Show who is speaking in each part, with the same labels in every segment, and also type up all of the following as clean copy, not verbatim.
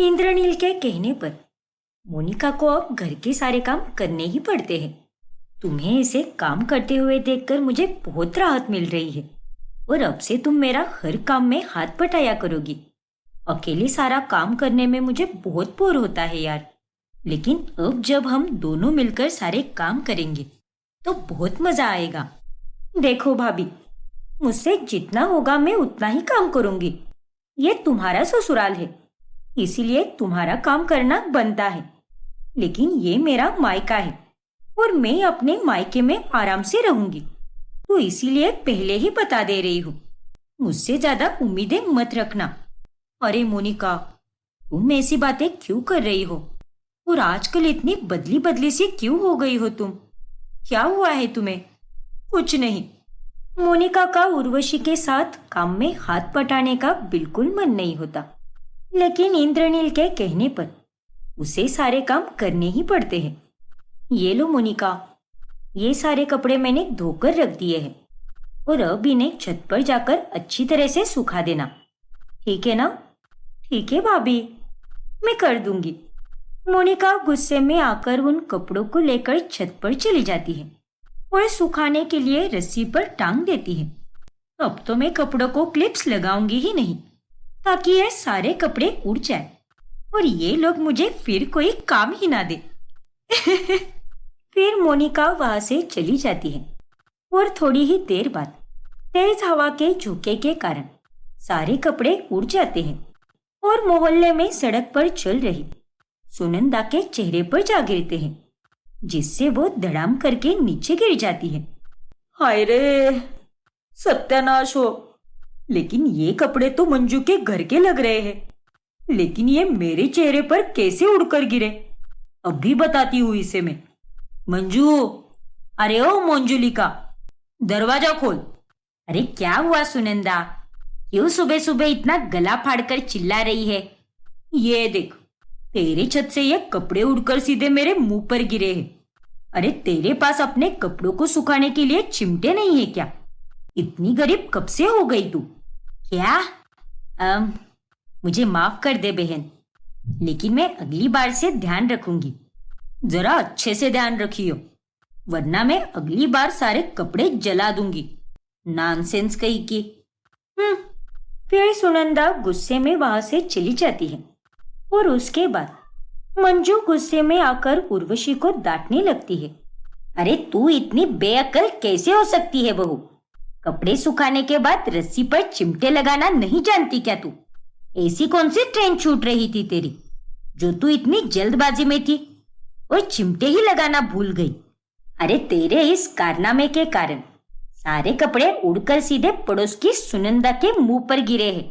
Speaker 1: इंद्रनील के कहने पर मोनिका को अब घर के सारे काम करने ही पड़ते हैं। तुम्हें इसे काम करते हुए देखकर मुझे बहुत राहत मिल रही है और अब से तुम मेरा हर काम में हाथ बटाया करोगी। अकेले सारा काम करने में मुझे बहुत बोर होता है यार, लेकिन अब जब हम दोनों मिलकर सारे काम करेंगे तो बहुत मजा आएगा। देखो भाभी, मुझसे जितना होगा मैं उतना ही काम करूंगी। ये तुम्हारा ससुराल है, इसीलिए तुम्हारा काम करना बनता है, लेकिन ये मेरा मायका है और मैं अपने मायके में आराम से रहूंगी, तो इसीलिए पहले ही बता दे रही हूँ, मुझसे ज्यादा उम्मीदें मत रखना। अरे मोनिका, तुम ऐसी बातें क्यों कर रही हो और आजकल इतनी बदली बदली सी क्यों हो गई हो तुम? क्या हुआ है तुम्हें? कुछ नहीं। मोनिका का उर्वशी के साथ काम में हाथ बटाने का बिल्कुल मन नहीं होता, लेकिन इंद्रनील के कहने पर उसे सारे काम करने ही पड़ते हैं। ये लो मोनिका, ये सारे कपड़े मैंने धोकर रख दिए हैं और अब इन्हें छत पर जाकर अच्छी तरह से सुखा देना, ठीक है ना? ठीक है भाभी, मैं कर दूंगी। मोनिका गुस्से में आकर उन कपड़ों को लेकर छत पर चली जाती है और सुखाने के लिए रस्सी पर टांग देती है। अब तो मैं कपड़ों को क्लिप्स लगाऊंगी ही नहीं, ताकि ये सारे कपड़े उड़ जाए और ये लोग मुझे फिर कोई काम ही ना दे। फिर मोनिका वहां से चली जाती है और थोड़ी ही देर बाद तेज हवा के झोंके के कारण सारे कपड़े उड़ जाते हैं और मोहल्ले में सड़क पर चल रही सुनंदा के चेहरे पर जा गिरते हैं, जिससे वो धड़ाम करके नीचे गिर जाती है। हाय रे, सत्यानाश हो। लेकिन ये कपड़े तो मंजू के घर के लग रहे हैं, लेकिन ये मेरे चेहरे पर कैसे उड़कर गिरे? अब भी बताती हूँ इसे मैं। मंजू, अरे ओ मंजुलिका, दरवाजा खोल। अरे क्या हुआ सुनंदा, क्यों सुबह सुबह इतना गला फाड़कर चिल्ला रही है? ये देख, तेरे छत से ये कपड़े उड़कर सीधे मेरे मुंह पर गिरे हैं। अरे तेरे पास अपने कपड़ों को सुखाने के लिए चिमटे नहीं है क्या? इतनी गरीब कब से हो गई तू? क्या? मुझे माफ कर दे बहन, लेकिन मैं अगली बार से ध्यान रखूंगी। जरा अच्छे से ध्यान रखियो, वरना मैं अगली बार सारे कपड़े जला दूंगी। नॉनसेंस कही की। फिर सुनंदा गुस्से में वहां से चली जाती है और उसके बाद मंजू गुस्से में आकर उर्वशी को डांटने लगती है। अरे तू इतनी बेअक्ल कैसे हो सकती है बहू? कपड़े सुखाने के बाद रस्सी पर चिमटे लगाना नहीं जानती क्या तू? ऐसी कौन सी ट्रेन छूट रही थी तेरी, जो तू इतनी जल्दबाजी में थी और चिमटे ही लगाना भूल गई? अरे तेरे इस कारनामे के कारण सारे कपड़े उड़कर सीधे पड़ोस की सुनंदा के मुंह पर गिरे हैं।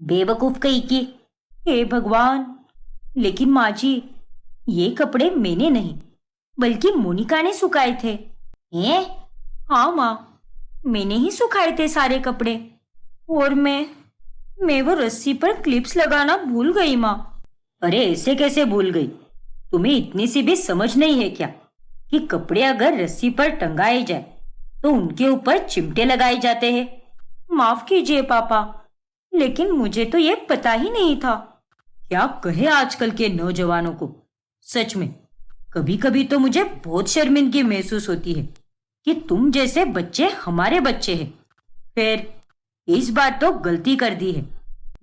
Speaker 1: बेवकूफ कही की। हे भगवान, लेकिन माँ जी, ये कपड़े मैंने नहीं बल्कि मोनिका ने सुखाए थे। हैं? हाँ माँ, मैंने ही सुखाए थे सारे कपड़े और मैं वो रस्सी पर क्लिप्स लगाना भूल गई माँ। अरे ऐसे कैसे भूल गई? तुम्हें इतनी सी भी समझ नहीं है क्या कि कपड़े अगर रस्सी पर टंगाए जाए तो उनके ऊपर चिमटे लगाए जाते हैं? माफ कीजिए पापा, लेकिन मुझे तो ये पता ही नहीं था। क्या कहे आजकल के नौजवानों को। सच में कभी कभी तो मुझे बहुत शर्मिंदगी महसूस होती है कि तुम जैसे बच्चे हमारे बच्चे हैं। फिर इस बार तो गलती कर दी है,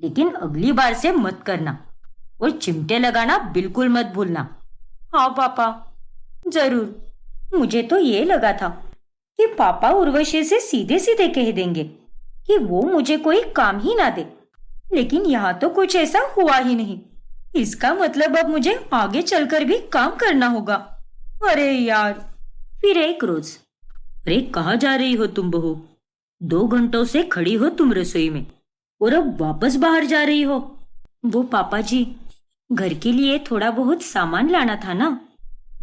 Speaker 1: लेकिन अगली बार से मत करना और चिमटे लगाना बिल्कुल मत भूलना। हाँ पापा, जरूर। मुझे तो ये लगा था कि पापा उर्वशी से सीधे सीधे कह देंगे कि वो मुझे कोई काम ही ना दे, लेकिन यहाँ तो कुछ ऐसा हुआ ही नहीं। इसका मतलब अब मुझे आगे चलकर भी काम करना होगा। अरे यार। फिर एक रोज। अरे कहाँ जा रही हो तुम बहू? 2 घंटों से खड़ी हो तुम रसोई में और अब वापस बाहर जा रही हो? वो पापा जी, घर के लिए थोड़ा बहुत सामान लाना था ना,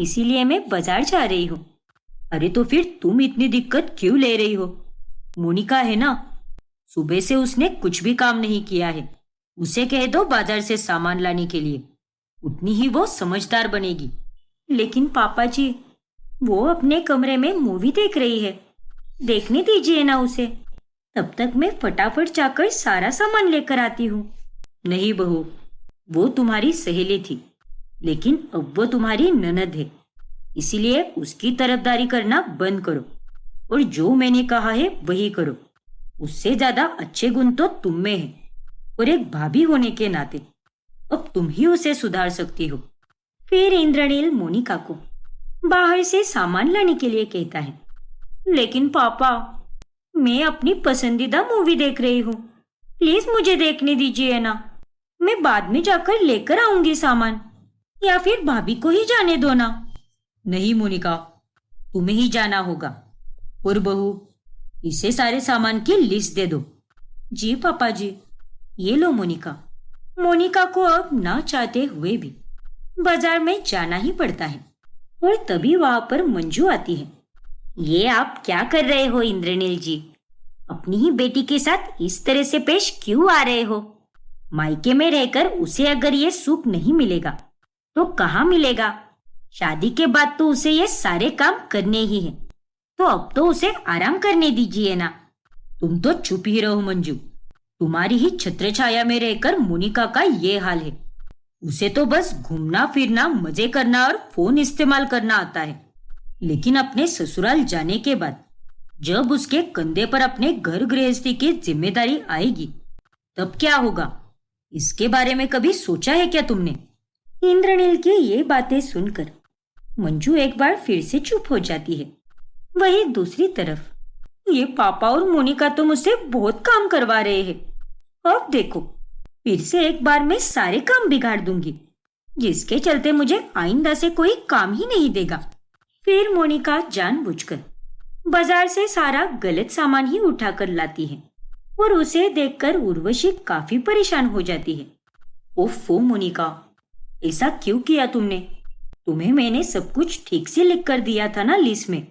Speaker 1: इसीलिए मैं बाजार जा रही हूँ। अरे तो फिर तुम इतनी दिक्कत क्यों ले रही हो? मोनिका है ना, सुबह से उसने कुछ भी काम नहीं किया है। उसे कह दो बाजार से सामान लाने के लिए, उतनी ही वो समझदार बनेगी। लेकिन पापा जी, वो अपने कमरे में मूवी देख रही है, देखने दीजिए ना उसे। तब तक मैं फटाफट जाकर सारा सामान लेकर आती हूँ। नहीं बहू, वो तुम्हारी सहेली थी, लेकिन अब वो तुम्हारी ननद है। इसीलिए उसकी तरफदारी करना बंद करो और जो मैंने कहा है वही करो। उससे ज्यादा अच्छे गुण तो तुम में है और एक भाभी होने के नाते अब तुम ही उसे सुधार सकती हो। फिर इंद्रनील मोनिका को बाहर से सामान लाने के लिए कहता है। लेकिन पापा, मैं अपनी पसंदीदा मूवी देख रही हूँ, प्लीज मुझे देखने दीजिए ना। मैं बाद में जाकर लेकर आऊंगी सामान, या फिर भाभी को ही जाने दो ना। नहीं मोनिका, तुम्हें ही जाना होगा। और बहू, इसे सारे सामान की लिस्ट दे दो। जी पापा जी। ये लो मोनिका। मोनिका को अब ना चाहते हुए भी बाजार में जाना ही पड़ता है और तभी वहां पर मंजू आती है। ये आप क्या कर रहे हो इंद्रनील जी? अपनी ही बेटी के साथ इस तरह से पेश क्यों आ रहे हो? मायके में रहकर उसे अगर ये सुख नहीं मिलेगा तो कहाँ मिलेगा? शादी के बाद तो उसे ये सारे काम करने ही हैं। तो अब तो उसे आराम करने दीजिए ना। तुम तो चुप ही रहो मंजू। तुम्हारी ही छत्र छाया में रहकर मोनिका का ये हाल है। उसे तो बस घूमना फिरना, मजे करना और फोन इस्तेमाल करना आता है। लेकिन अपने ससुराल जाने के बाद जब उसके कंधे पर अपने घर गृहस्थी की जिम्मेदारी आएगी तब क्या होगा? इसके बारे में कभी सोचा है क्या तुमने? इंद्रनील की ये बातें सुनकर मंजू एक बार फिर से चुप हो जाती है। वहीं दूसरी तरफ ये पापा और मोनिका तो मुझसे बहुत काम करवा रहे हैं। अब देखो, फिर से एक बार मैं सारे काम बिगाड़ दूंगी, जिसके चलते मुझे आइंदा से कोई काम ही नहीं देगा। फिर मोनिका जानबूझकर बाजार से सारा गलत सामान ही उठाकर लाती है और उसे देखकर उर्वशी काफी परेशान हो जाती है। ओफो मोनिका, ऐसा क्यों किया तुमने? तुम्हें मैंने सब कुछ ठीक से लिख कर दिया था ना लिस्ट में,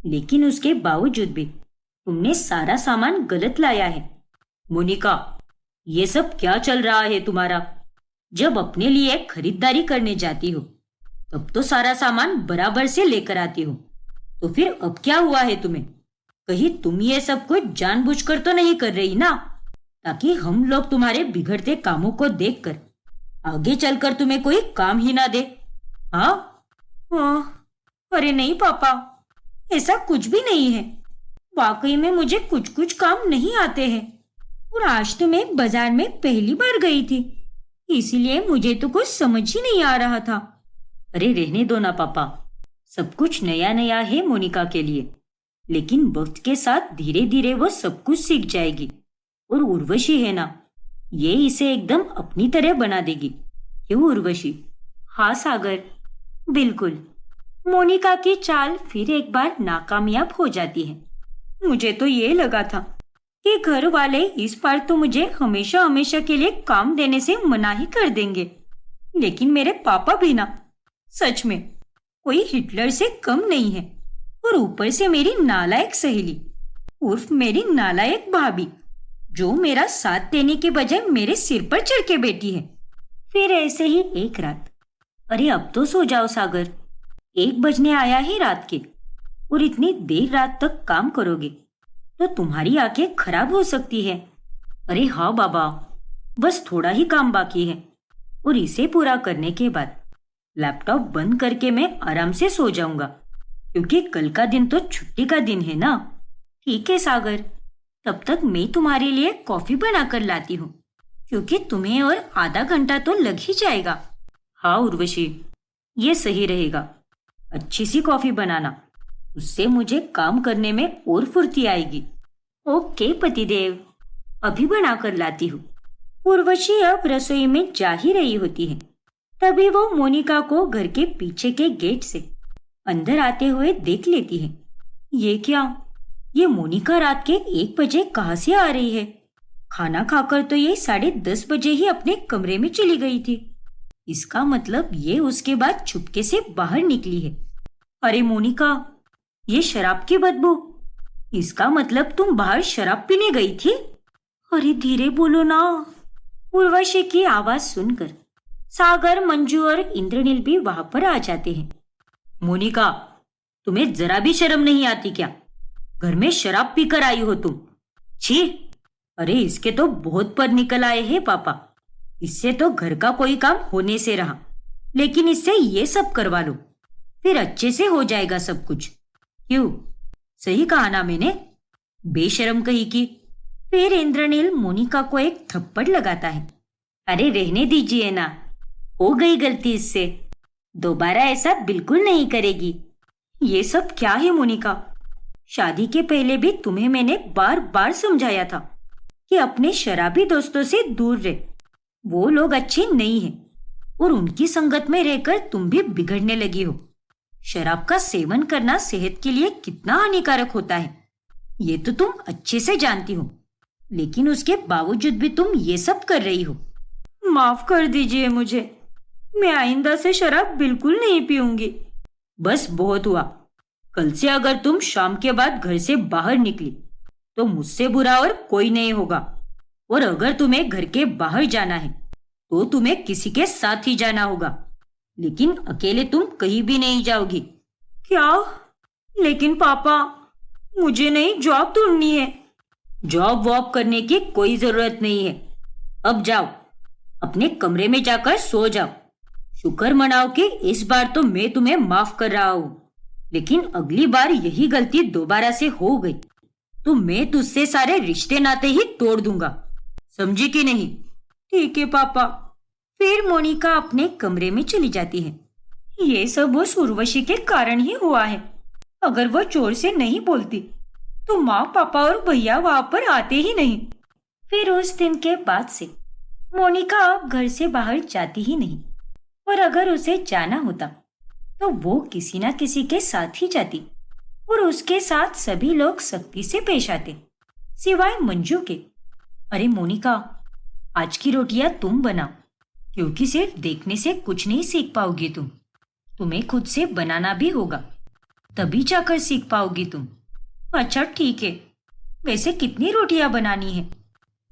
Speaker 1: लेकिन उसके बावजूद भी तुमने सारा सामान गलत लाया है। मोनिका, ये सब क्या चल रहा है तुम्हारा? जब अपने लिए खरीदारी करने जाती हो तब तो सारा सामान बराबर से लेकर आती हो, तो फिर अब क्या हुआ है तुम्हें? कहीं तुम ये सब कुछ जानबूझकर तो नहीं कर रही ना, ताकि हम लोग तुम्हारे बिगड़ते कामों को देखकर आगे चलकर तुम्हें कोई काम ही ना दे? हाँ हाँ। अरे नहीं पापा, ऐसा कुछ भी नहीं है। वाकई में मुझे कुछ कुछ काम नहीं आते हैं और आज तो मैं बाजार में पहली बार गई थी, इसीलिए मुझे तो कुछ समझ ही नहीं आ रहा था। अरे रहने दो ना पापा, सब कुछ नया नया है मोनिका के लिए, लेकिन वक्त के साथ धीरे धीरे वो सब कुछ सीख जाएगी। और उर्वशी है ना, ये इसे एकदम अपनी तरह बना देगी। क्यों उर्वशी? हाँ सागर, बिल्कुल। मोनिका की चाल फिर एक बार नाकामयाब हो जाती है। मुझे तो ये लगा था कि घर वाले इस बार तो मुझे हमेशा हमेशा के लिए काम देने से मना ही कर देंगे, लेकिन मेरे पापा भी ना, सच में कोई हिटलर से कम नहीं है। और ऊपर से मेरी नालायक सहेली उर्फ मेरी नालायक भाभी, जो मेरा साथ देने के बजाय मेरे सिर पर चढ़ के बैठी है। फिर ऐसे ही एक रात, अरे अब तो सो जाओ सागर, 1 बजने आया है रात के, और इतनी देर रात तक काम करोगे तो तुम्हारी आंखें खराब हो सकती है। अरे हाँ बाबा, बस थोड़ा ही काम बाकी है और इसे पूरा करने के बाद लैपटॉप बंद करके मैं आराम से सो जाऊंगा, क्योंकि कल का दिन तो छुट्टी का दिन है ना। ठीक है सागर, तब तक मैं तुम्हारे लिए कॉफी बना कर लाती हूँ, क्योंकि तुम्हें और आधा घंटा तो लग ही जाएगा। हाँ उर्वशी, ये सही रहेगा। अच्छी सी कॉफी बनाना, उससे मुझे काम करने में और फुर्ती आएगी। ओके पतिदेव, अभी बना कर लाती हूँ। उर्वशी अब रसोई में जा ही रही होती है, तभी वो मोनिका को घर के पीछे के गेट से अंदर आते हुए देख लेती है। ये क्या? ये मोनिका रात के 1 बजे कहाँ से आ रही है? खाना खाकर तो ये 10:30 बजे ही अपने कमरे में चली गई थी। इसका मतलब ये उसके बाद चुपके से बाहर निकली है। अरे मोनिका, ये शराब की बदबू, इसका मतलब तुम बाहर शराब पीने गई थी? अरे धीरे बोलो ना। उर्वशी की आवाज सुनकर सागर, मंजू और इंद्रनील भी वहां पर आ जाते हैं। मोनिका, तुम्हें जरा भी शर्म नहीं आती क्या? घर में शराब पीकर आई हो तुम? छी! अरे इसके तो बहुत पर निकल आए हैं पापा। इससे तो घर का कोई काम होने से रहा, लेकिन इससे ये सब करवा लो, फिर अच्छे से हो जाएगा सब कुछ। क्यों, सही कहा ना मैंने? बेशर्म कही की। फिर इंद्रनील मोनिका को एक थप्पड़ लगाता है। अरे रहने दीजिए ना, हो गई गलती इससे, दोबारा ऐसा बिल्कुल नहीं करेगी। ये सब क्या है मोनिका? शादी के पहले भी तुम्हें मैंने बार बार समझाया था कि अपने शराबी दोस्तों से दूर रहे, वो लोग अच्छे नहीं हैं और उनकी संगत में रहकर तुम भी बिगड़ने लगी हो। शराब का सेवन करना सेहत के लिए कितना हानिकारक होता है ये तो तुम अच्छे से जानती हो, लेकिन उसके बावजूद भी तुम ये सब कर रही हो। माफ कर दीजिए मुझे, मैं आइंदा से शराब बिल्कुल नहीं पीऊंगी। बस बहुत हुआ, कल से अगर तुम शाम के बाद घर से बाहर निकली तो मुझसे बुरा और कोई नहीं होगा, और अगर तुम्हें घर के बाहर जाना है तो तुम्हें किसी के साथ ही जाना होगा, लेकिन अकेले तुम कहीं भी नहीं जाओगी। क्या? लेकिन पापा, मुझे नई जॉब ढूंढनी है। जॉब वॉब करने की कोई जरूरत नहीं है। अब जाओ, अपने कमरे में जाकर सो जाओ। शुक्र मनाओ कि इस बार तो मैं तुम्हें माफ कर रहा हूं, लेकिन अगली बार यही गलती दोबारा से हो गई तो मैं तुझसे सारे रिश्ते नाते ही तोड़ दूंगा, समझी कि नहीं? ठीक है पापा। फिर मोनिका अपने कमरे में चली जाती है। ये सब उस उर्वशी के कारण ही हुआ है। अगर वो जोर से नहीं बोलती तो माँ, पापा और भैया वहां पर आते ही नहीं। फिर उस दिन के बाद से मोनिका अब घर से बाहर जाती ही नहीं, और अगर उसे जाना होता तो वो किसी ना किसी के साथ ही जाती, और उसके साथ सभी लोग सख्ती से पेश आते, सिवाय मंजू के। अरे मोनिका, आज की रोटियां तुम बनाओ, क्योंकि सिर्फ देखने से कुछ नहीं सीख पाओगी तुम, तुम्हें खुद से बनाना भी होगा, तभी जाकर सीख पाओगी तुम। अच्छा ठीक है, वैसे कितनी रोटियां बनानी है?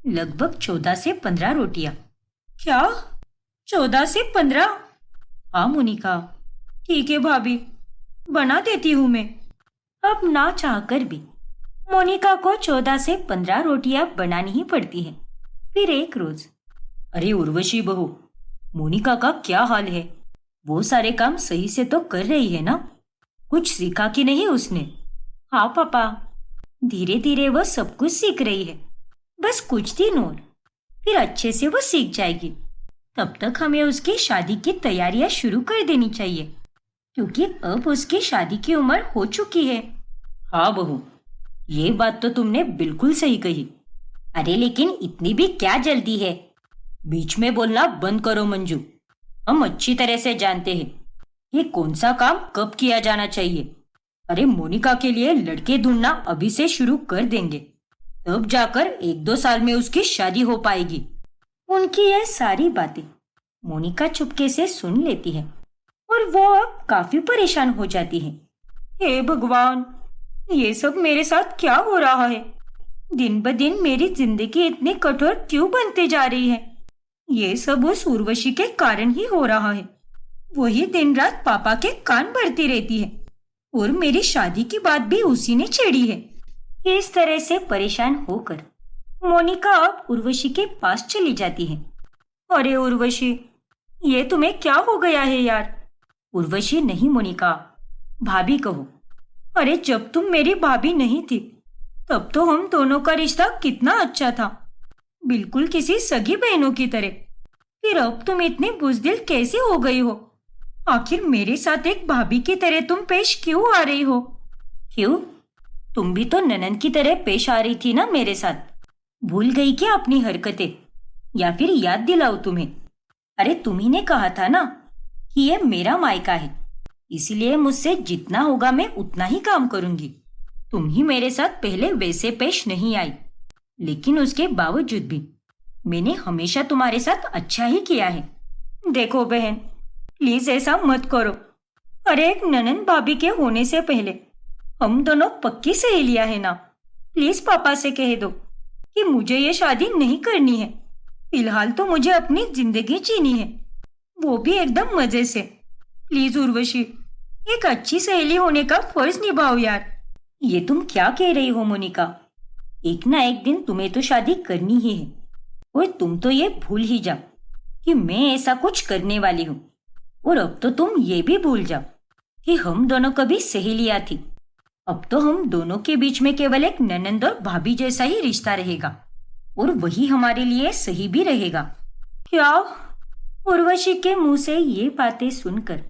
Speaker 1: लगभग 14 से 15 रोटियां। क्या? 14 से 15? हाँ मोनिका। ठीक है भाभी, बना देती हूँ मैं। अब ना चाहकर भी मोनिका को 14 से 15 रोटियां बनानी ही पड़ती हैं। फिर एक रोज, अरे उर्वशी बहू, मोनिका का क्या हाल है? वो सारे काम सही से तो कर रही है ना? कुछ सीखा कि नहीं उसने? हाँ पापा, धीरे धीरे वो सब कुछ सीख रही है, बस कुछ दिन और, फिर अच्छे से वो सीख जाएगी। तब तक हमें उसकी शादी की तैयारियां शुरू कर देनी चाहिए, क्योंकि अब उसकी शादी की उम्र हो चुकी है। हाँ बहू, ये बात तो तुमने बिल्कुल सही कही। अरे लेकिन इतनी भी क्या जल्दी है? बीच में बोलना बंद करो मंजू। हम अच्छी तरह से जानते हैं ये कौन सा काम कब किया जाना चाहिए। अरे मोनिका के लिए लड़के ढूंढना अभी से शुरू कर देंगे, तब जाकर 1-2 साल में उसकी शादी हो पाएगी। उनकी यह सारी बातें मोनिका चुपके से सुन लेती है, और वो अब काफी परेशान हो जाती है। हे भगवान, ये सब मेरे साथ क्या हो रहा है? दिन ब दिन मेरी जिंदगी इतनी कठोर क्यों बनते जा रही है? ये सब उस उर्वशी के कारण ही हो रहा है। वही दिन रात पापा के कान भरती रहती है, और मेरी शादी की बात भी उसी ने छेड़ी है। इस तरह से परेशान होकर मोनिका अब उर्वशी के पास चली जाती है। अरे उर्वशी, ये तुम्हें क्या हो गया है यार? उर्वशी नहीं मोनिका, भाभी कहो। अरे जब तुम मेरी भाभी नहीं थी तब तो हम दोनों का रिश्ता कितना अच्छा था, बिल्कुल किसी सगी बहनों की तरह। फिर अब तुम इतनी बुजदिल कैसे हो गई हो? आखिर मेरे साथ एक भाभी की तरह तुम पेश क्यों आ रही हो? क्यों? तुम भी तो ननद की तरह पेश आ रही थी ना मेरे साथ। भूल गई क्या अपनी हरकतें? या फिर याद दिलाऊं तुम्हें? अरे तुम्ही ने कहा था ना कि ये मेरा मायका है, इसलिए मुझसे जितना होगा मैं उतना ही काम करूंगी। तुम ही मेरे साथ पहले वैसे पेश नहीं आई, लेकिन उसके बावजूद भी मैंने हमेशा तुम्हारे साथ अच्छा ही किया है। देखो बहन, प्लीज ऐसा मत करो। अरे एक ननद भाभी के होने से पहले हम दोनों पक्की सहेलियां है ना। प्लीज पापा से कह दो कि मुझे ये शादी नहीं करनी है। फिलहाल तो मुझे अपनी जिंदगी जीनी है, वो भी एकदम मजे से। प्लीज उर्वशी, एक अच्छी सहेली होने का फर्ज निभाओ यार। ये तुम क्या कह रही हो मोनिका? एक ना एक दिन तुम्हें तो शादी करनी ही है, और तुम तो ये भूल ही जाओ कि मैं ऐसा कुछ करने वाली हूँ। और अब तो तुम ये भी भूल जाओ कि हम दोनों कभी सहेलियां थी। अब तो हम दोनों के बीच में केवल एक ननंद और भाभी जैसा ही रिश्ता रहेगा, और वही हमारे लिए सही भी रहेगा। क्या? उर्वशी के मुंह से ये बातें सुनकर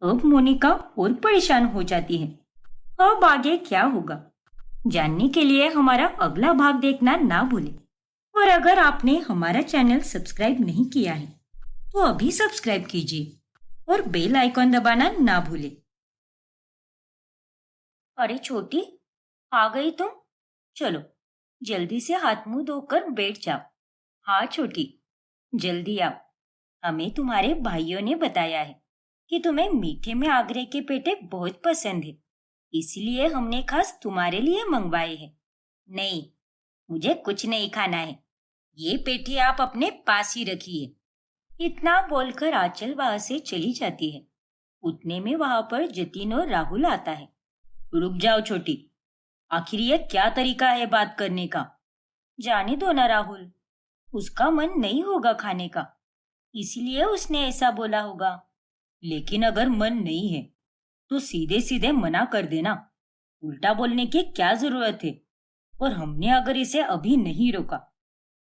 Speaker 1: अब मोनिका और परेशान हो जाती है। अब आगे क्या होगा जानने के लिए हमारा अगला भाग देखना ना भूलें। और अगर आपने हमारा चैनल सब्सक्राइब नहीं किया है तो अभी सब्सक्राइब कीजिए और बेल आइकॉन दबाना ना भूलें। अरे छोटी, आ गई तुम? चलो जल्दी से हाथ मुंह धोकर बैठ जाओ। हाँ छोटी, जल्दी आओ। हमें तुम्हारे भाइयों ने बताया है कि तुम्हें मीठे में आगरे के पेठे बहुत पसंद है, इसलिए हमने खास तुम्हारे लिए मंगवाए हैं। नहीं, मुझे कुछ नहीं खाना है। ये पेठे आप अपने पास ही रखिए। इतना बोलकर आंचल वहां से चली जाती है। उतने में वहां पर जतिन और राहुल आता है। रुक जाओ छोटी, आखिर ये क्या तरीका है बात करने का? जाने दो ना राहुल, उसका मन नहीं होगा खाने का, इसलिए उसने ऐसा बोला होगा। लेकिन अगर मन नहीं है तो सीधे सीधे मना कर देना। उल्टा बोलने की क्या जरूरत है? और हमने अगर इसे अभी नहीं रोका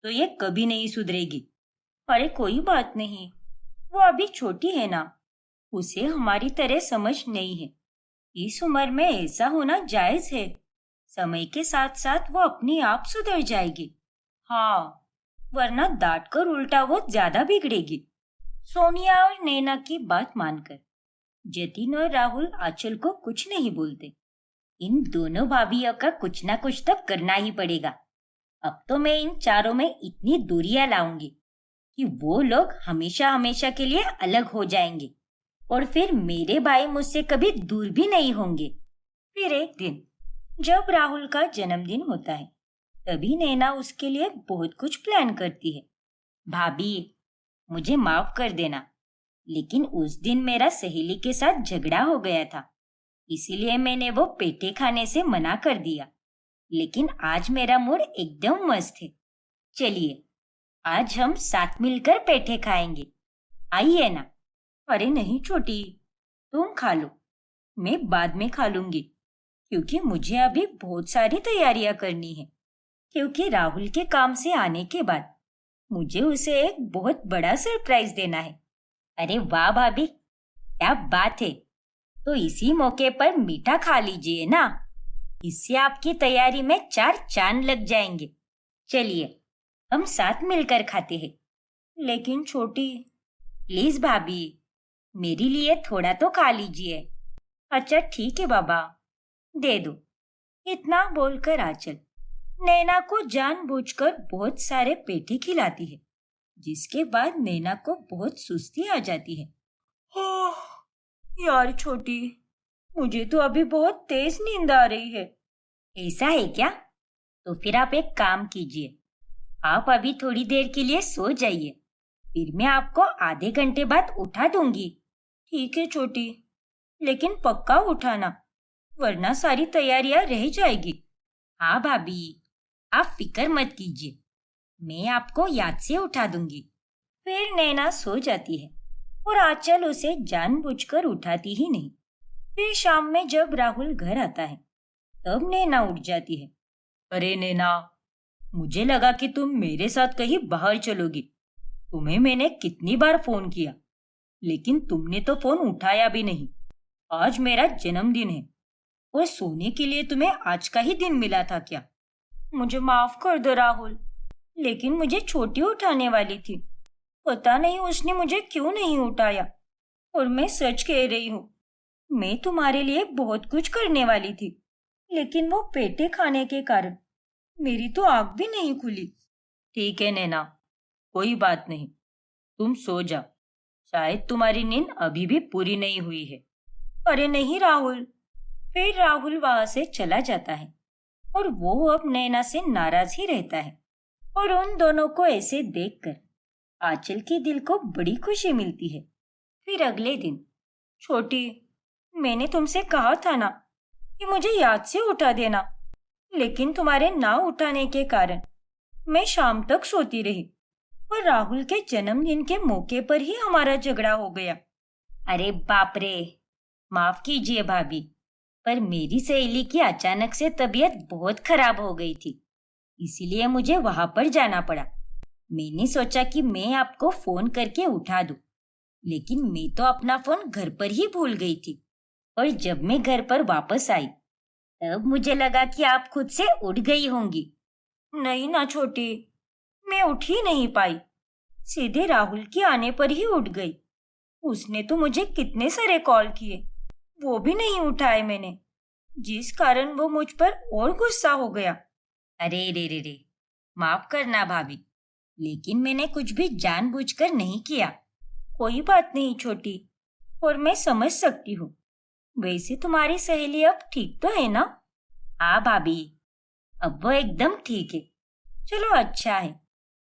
Speaker 1: तो ये कभी नहीं सुधरेगी। अरे कोई बात नहीं, वो अभी छोटी है ना, उसे हमारी तरह समझ नहीं है। इस उम्र में ऐसा होना जायज है। समय के साथ साथ वो अपने आप सुधर जाएगी। हाँ, वरना डांट कर उल्टा वो ज्यादा बिगड़ेगी। सोनिया और नैना की बात मानकर जतिन और राहुल आंचल को कुछ नहीं बोलते। इन दोनों भाभीियों का कुछ ना कुछ तो करना ही पड़ेगा। अब तो मैं इन चारों में इतनी दूरियां लाऊंगी कि वो लोग हमेशा हमेशा के लिए अलग हो जाएंगे, और फिर मेरे भाई मुझसे कभी दूर भी नहीं होंगे। फिर एक दिन जब राहुल का जन्मदिन होता है, तभी नैना उसके लिए बहुत कुछ प्लान करती है। भाभी, मुझे माफ कर देना, लेकिन उस दिन मेरा सहेली के साथ झगड़ा हो गया था, इसीलिए मैंने वो पेठे खाने से मना कर दिया। लेकिन आज मेरा मूड एकदम मस्त है। चलिए आज हम साथ मिलकर पेठे खाएंगे, आइए ना। अरे नहीं छोटी, तुम खा लो, मैं बाद में खा लूंगी, क्योंकि मुझे अभी बहुत सारी तैयारियां करनी है। क्योंकि राहुल के काम से आने के बाद मुझे उसे एक बहुत बड़ा सरप्राइज देना है। अरे वाह भाभी, क्या बात है। तो इसी मौके पर मीठा खा लीजिए ना, इससे आपकी तैयारी में 4 चांद लग जाएंगे। चलिए हम साथ मिलकर खाते हैं। लेकिन छोटी, प्लीज भाभी, मेरे लिए थोड़ा तो खा लीजिए। अच्छा ठीक है बाबा, दे दो। इतना बोलकर आंचल नैना को जानबूझकर बहुत सारे पेठे खिलाती है, जिसके बाद नैना को बहुत सुस्ती आ जाती है। यार छोटी, मुझे तो अभी बहुत तेज नींद आ रही है। ऐसा है क्या? तो फिर आप एक काम कीजिए, आप अभी थोड़ी देर के लिए सो जाइए, फिर मैं आपको आधे घंटे बाद उठा दूंगी। ठीक है छोटी, लेकिन पक्का उठाना, वरना सारी तैयारियां रह जाएगी। हाँ भाभी, आप फिक्र मत कीजिए, मैं आपको याद से उठा दूंगी। फिर नैना सो जाती है और आंचल उसे जानबूझकर उठाती ही नहीं। फिर शाम में जब राहुल घर आता है, तब नैना उठ जाती है। अरे नैना, मुझे लगा कि तुम मेरे साथ कहीं बाहर चलोगी। तुम्हें मैंने कितनी बार फोन किया, लेकिन तुमने तो फोन उठाया भी नहीं। आज मेरा जन्मदिन है और सोने के लिए तुम्हें आज का ही दिन मिला था क्या? मुझे माफ कर दो राहुल, लेकिन मुझे छोटी उठाने वाली थी। पता नहीं उसने मुझे क्यों नहीं उठाया। और मैं सच कह रही हूँ, मैं तुम्हारे लिए बहुत कुछ करने वाली थी, लेकिन वो पेठे खाने के कारण मेरी तो आंख भी नहीं खुली। ठीक है नैना, कोई बात नहीं, तुम सो जाओ, शायद तुम्हारी नींद अभी भी पूरी नहीं हुई है। अरे नहीं राहुल। फिर राहुल वहां से चला जाता है और वो अब नैना से नाराज ही रहता है। और उन दोनों को ऐसे देखकर आंचल के दिल को बड़ी खुशी मिलती है। फिर अगले दिन, छोटी, मैंने तुमसे कहा था ना कि मुझे याद से उठा देना, लेकिन तुम्हारे ना उठाने के कारण मैं शाम तक सोती रही। और राहुल के जन्मदिन के मौके पर ही हमारा झगड़ा हो गया। अरे बाप रे, माफ कीजिए भाभी, पर मेरी सहेली की अचानक से तबीयत बहुत खराब हो गई थी, इसीलिए मुझे वहां पर जाना पड़ा। मैंने सोचा कि मैं आपको फोन करके उठा दूं, लेकिन मैं तो अपना फोन घर पर ही भूल गई थी। और जब मैं घर पर वापस आई, तब मुझे लगा कि आप खुद से उठ गई होंगी। नहीं ना छोटी, मैं उठ ही नहीं पाई, सीधे राहुल के आने पर ही उठ गई। उसने तो मुझे कितने सारे कॉल किए, वो भी नहीं उठाए मैंने, जिस कारण वो मुझ पर और गुस्सा हो गया। अरे रे रे रे, माफ करना भाभी, लेकिन मैंने कुछ भी जानबूझकर नहीं किया। कोई बात नहीं छोटी, और मैं समझ सकती हूँ। वैसे तुम्हारी सहेली अब ठीक तो है ना? हाँ भाभी, अब वो एकदम ठीक है। चलो अच्छा है।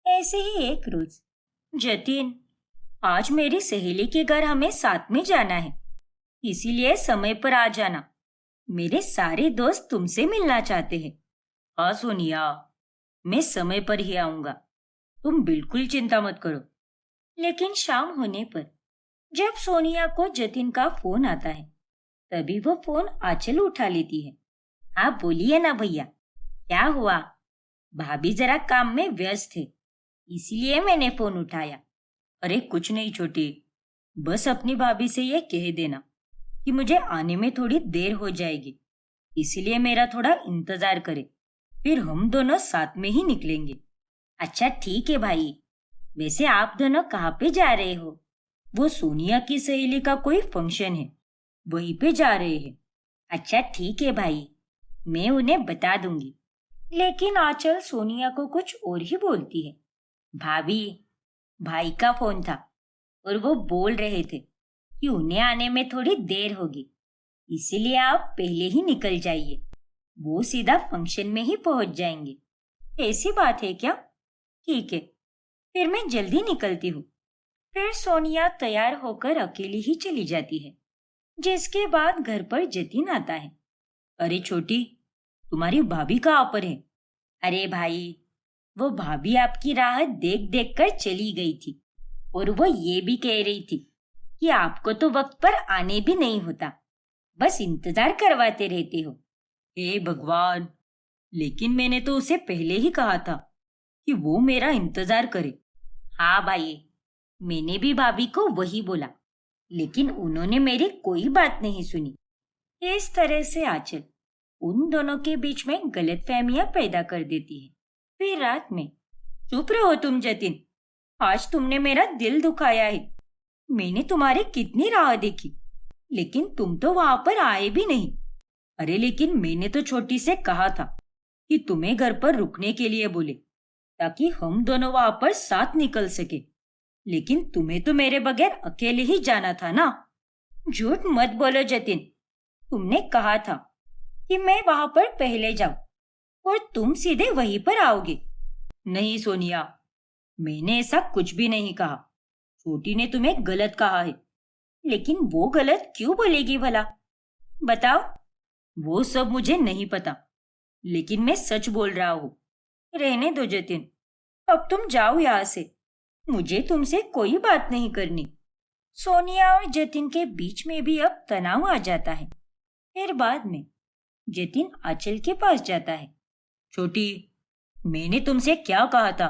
Speaker 1: ऐसे ही एक रोज, जतिन, आज मेरी सहेली के घर हमें साथ में जाना है, इसीलिए समय पर आ जाना। मेरे सारे दोस्त तुमसे मिलना चाहते हैं। हाँ सोनिया, मैं समय पर ही आऊंगा, तुम बिल्कुल चिंता मत करो। लेकिन शाम होने पर जब सोनिया को जतिन का फोन आता है, तभी वो फोन आंचल उठा लेती है। हाँ बोलिए ना भैया, क्या हुआ? भाभी जरा काम में व्यस्त है, इसलिए मैंने फोन उठाया। अरे कुछ नहीं छोटी, बस अपनी भाभी से ये कह देना कि मुझे आने में थोड़ी देर हो जाएगी, इसलिए मेरा थोड़ा इंतजार करे, फिर हम दोनों साथ में ही निकलेंगे। अच्छा ठीक है भाई, वैसे आप दोनों कहाँ पे जा रहे हो? वो सोनिया की सहेली का कोई फंक्शन है, वहीं पे जा रहे हैं। अच्छा ठीक है भाई, मैं उन्हें बता दूंगी। लेकिन आंचल सोनिया को कुछ और ही बोलती है। भाभी, भाई का फोन था और वो बोल रहे थे कि उन्हें आने में थोड़ी देर होगी, इसीलिए आप पहले ही निकल जाइए, वो सीधा फंक्शन में ही पहुंच जाएंगे। ऐसी बात है क्या? ठीक है, फिर मैं जल्दी निकलती हूँ। फिर सोनिया तैयार होकर अकेली ही चली जाती है, जिसके बाद घर पर जतिन आता है। अरे छोटी, तुम्हारी भाभी कहाँ पर है? अरे भाई, वो भाभी आपकी राह देख देख कर चली गई थी, और वो ये भी कह रही थी कि आपको तो वक्त पर आने भी नहीं होता, बस इंतजार करवाते रहते हो। हे भगवान, लेकिन मैंने तो उसे पहले ही कहा था कि वो मेरा इंतजार करे। हाँ भाई, मैंने भी भाभी को वही बोला, लेकिन उन्होंने मेरी कोई बात नहीं सुनी। इस तरह से आंचल उन दोनों के बीच में गलतफहमियां पैदा कर देती है। फिर रात में, चुप रहो तुम जतिन, आज तुमने मेरा दिल दुखाया है। मैंने तुम्हारी कितनी राह देखी, लेकिन तुम तो वहां पर आए भी नहीं। अरे लेकिन मैंने तो छोटी से कहा था कि तुम्हें घर पर रुकने के लिए बोले, ताकि हम दोनों वहां पर साथ निकल सके, लेकिन तुम्हें तो मेरे बगैर अकेले ही जाना था ना। झूठ मत बोलो जतिन, तुमने कहा था कि मैं वहां पर पहले जाऊं और तुम सीधे वहीं पर आओगे। नहीं सोनिया, मैंने ऐसा कुछ भी नहीं कहा। छोटी ने तुम्हें गलत कहा है, लेकिन वो गलत क्यों बोलेगी भला? बताओ। वो सब मुझे नहीं पता, लेकिन मैं सच बोल रहा हूँ। रहने दो जतिन, अब तुम जाओ यहाँ से, मुझे तुमसे कोई बात नहीं करनी। सोनिया और जतिन के बीच में भी अब तनाव आ जाता है। फिर बाद में जतिन आंचल के पास जाता है। छोटी, मैंने तुमसे क्या कहा था,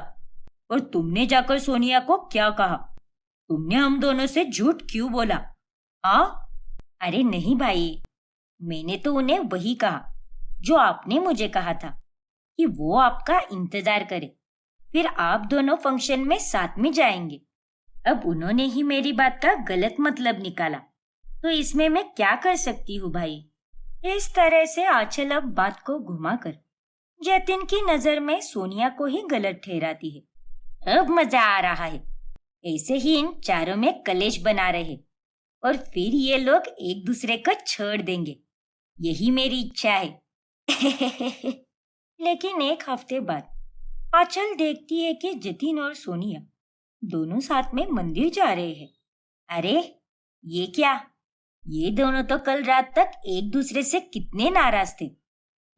Speaker 1: और तुमने जाकर सोनिया को क्या कहा? तुमने हम दोनों से झूठ क्यों बोला? हाँ? अरे नहीं भाई, मैंने तो उन्हें वही कहा जो आपने मुझे कहा था, कि वो आपका इंतजार करे, फिर आप दोनों फंक्शन में साथ में जाएंगे। अब उन्होंने ही मेरी बात का गलत मतलब निकाला, तो इसमें मैं क्या कर सकती हूँ भाई? इस तरह से आंचल अब बात को घुमाकर जतिन की नजर में सोनिया को ही गलत ठहराती है। अब मजा आ रहा है, ऐसे ही इन चारों में कलेश बना रहे और फिर ये लोग एक दूसरे को छोड़ देंगे, यही मेरी इच्छा है। लेकिन एक हफ्ते बाद आंचल देखती है कि जतिन और सोनिया दोनों साथ में मंदिर जा रहे हैं। अरे ये क्या, ये दोनों तो कल रात तक एक दूसरे से कितने नाराज थे,